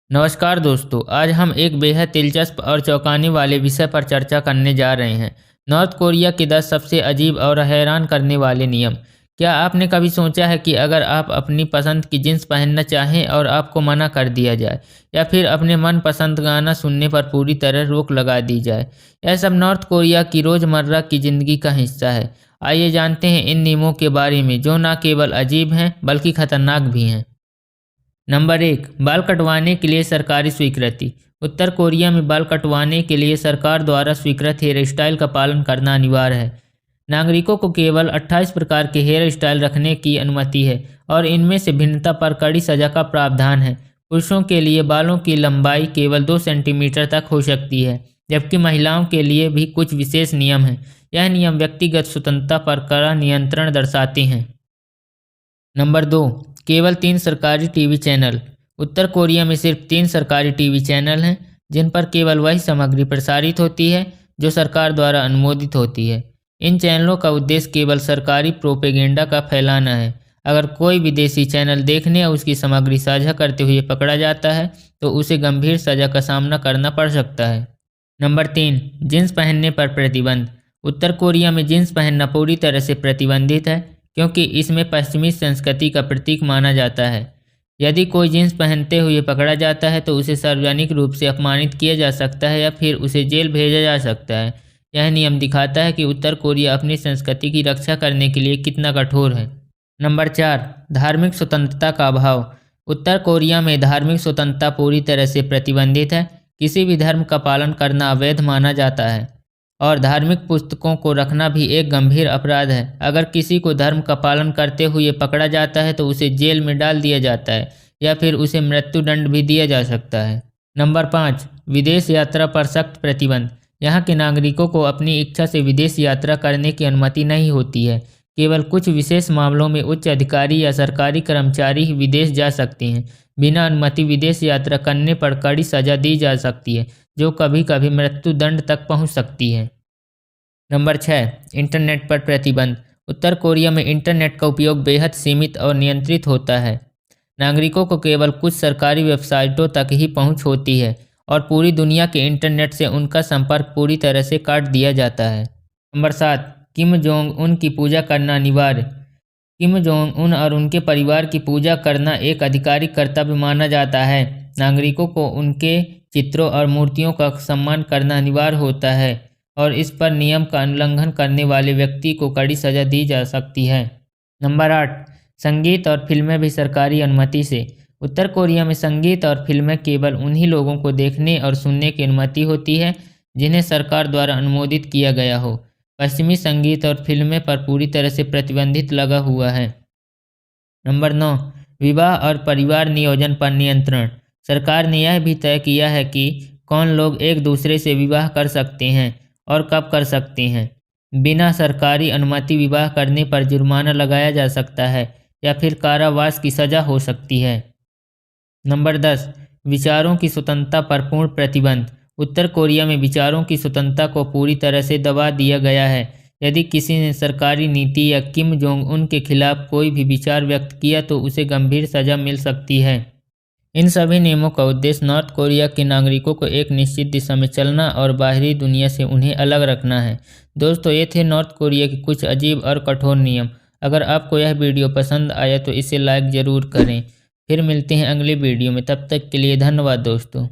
नमस्कार दोस्तों, आज हम एक बेहद दिलचस्प और चौंकाने वाले विषय पर चर्चा करने जा रहे हैं। नॉर्थ कोरिया के 10 सबसे अजीब और हैरान करने वाले नियम। क्या आपने कभी सोचा है कि अगर आप अपनी पसंद की जींस पहनना चाहें और आपको मना कर दिया जाए, या फिर अपने मनपसंद गाना सुनने पर पूरी तरह रोक लगा दी जाए? यह सब नॉर्थ कोरिया की रोज़मर्रा की ज़िंदगी का हिस्सा है। आइए जानते हैं इन नियमों के बारे में, जो न केवल अजीब हैं बल्कि खतरनाक भी हैं। नंबर 1, बाल कटवाने के लिए सरकारी स्वीकृति। उत्तर कोरिया में बाल कटवाने के लिए सरकार द्वारा स्वीकृत हेयर स्टाइल का पालन करना अनिवार्य है। नागरिकों को केवल 28 प्रकार के हेयर स्टाइल रखने की अनुमति है और इनमें से भिन्नता पर कड़ी सजा का प्रावधान है। पुरुषों के लिए बालों की लंबाई केवल 2 सेंटीमीटर तक हो सकती है, जबकि महिलाओं के लिए भी कुछ विशेष नियम हैं। यह नियम व्यक्तिगत स्वतंत्रता पर कड़ा नियंत्रण दर्शाते हैं। नंबर 2, केवल 3 सरकारी टीवी चैनल। उत्तर कोरिया में सिर्फ 3 सरकारी टीवी चैनल हैं जिन पर केवल वही सामग्री प्रसारित होती है जो सरकार द्वारा अनुमोदित होती है। इन चैनलों का उद्देश्य केवल सरकारी प्रोपेगेंडा का फैलाना है। अगर कोई विदेशी चैनल देखने या उसकी सामग्री साझा करते हुए पकड़ा जाता है तो उसे गंभीर सजा का सामना करना पड़ सकता है। नंबर 3, जींस पहनने पर प्रतिबंध। उत्तर कोरिया में जींस पहनना पूरी तरह से प्रतिबंधित है, क्योंकि इसमें पश्चिमी संस्कृति का प्रतीक माना जाता है। यदि कोई जींस पहनते हुए पकड़ा जाता है तो उसे सार्वजनिक रूप से अपमानित किया जा सकता है या फिर उसे जेल भेजा जा सकता है। यह नियम दिखाता है कि उत्तर कोरिया अपनी संस्कृति की रक्षा करने के लिए कितना कठोर है। नंबर 4, धार्मिक स्वतंत्रता का अभाव। उत्तर कोरिया में धार्मिक स्वतंत्रता पूरी तरह से प्रतिबंधित है। किसी भी धर्म का पालन करना अवैध माना जाता है और धार्मिक पुस्तकों को रखना भी एक गंभीर अपराध है। अगर किसी को धर्म का पालन करते हुए पकड़ा जाता है तो उसे जेल में डाल दिया जाता है या फिर उसे मृत्युदंड भी दिया जा सकता है। नंबर 5, विदेश यात्रा पर सख्त प्रतिबंध। यहाँ के नागरिकों को अपनी इच्छा से विदेश यात्रा करने की अनुमति नहीं होती है। केवल कुछ विशेष मामलों में उच्च अधिकारी या सरकारी कर्मचारी ही विदेश जा सकते हैं। बिना अनुमति विदेश यात्रा करने पर कड़ी सजा दी जा सकती है, जो कभी कभी मृत्युदंड तक पहुंच सकती है। नंबर 6, इंटरनेट पर प्रतिबंध। उत्तर कोरिया में इंटरनेट का उपयोग बेहद सीमित और नियंत्रित होता है। नागरिकों को केवल कुछ सरकारी वेबसाइटों तक ही पहुंच होती है और पूरी दुनिया के इंटरनेट से उनका संपर्क पूरी तरह से काट दिया जाता है। नंबर 7, किम जोंग उन की पूजा करना अनिवार्य। किम जोंग उन और उनके परिवार की पूजा करना एक आधिकारिक कर्तव्य माना जाता है। नागरिकों को उनके चित्रों और मूर्तियों का सम्मान करना अनिवार्य होता है और इस पर नियम का उल्लंघन करने वाले व्यक्ति को कड़ी सजा दी जा सकती है। नंबर 8, संगीत और फिल्में भी सरकारी अनुमति से। उत्तर कोरिया में संगीत और फिल्में केवल उन्हीं लोगों को देखने और सुनने की अनुमति होती है जिन्हें सरकार द्वारा अनुमोदित किया गया हो। पश्चिमी संगीत और फिल्में पर पूरी तरह से प्रतिबंधित लगा हुआ है। नंबर 9, विवाह और परिवार नियोजन पर नियंत्रण। सरकार ने यह भी तय किया है कि कौन लोग एक दूसरे से विवाह कर सकते हैं और कब कर सकते हैं। बिना सरकारी अनुमति विवाह करने पर जुर्माना लगाया जा सकता है या फिर कारावास की सजा हो सकती है। नंबर 10, विचारों की स्वतंत्रता पर पूर्ण प्रतिबंध। उत्तर कोरिया में विचारों की स्वतंत्रता को पूरी तरह से दबा दिया गया है। यदि किसी ने सरकारी नीति या किम जोंग उन के खिलाफ कोई भी विचार व्यक्त किया तो उसे गंभीर सजा मिल सकती है। इन सभी नियमों का उद्देश्य नॉर्थ कोरिया के नागरिकों को एक निश्चित दिशा में चलना और बाहरी दुनिया से उन्हें अलग रखना है। दोस्तों, ये थे नॉर्थ कोरिया के कुछ अजीब और कठोर नियम। अगर आपको यह वीडियो पसंद आया तो इसे लाइक ज़रूर करें। फिर मिलते हैं अगले वीडियो में, तब तक के लिए धन्यवाद दोस्तों।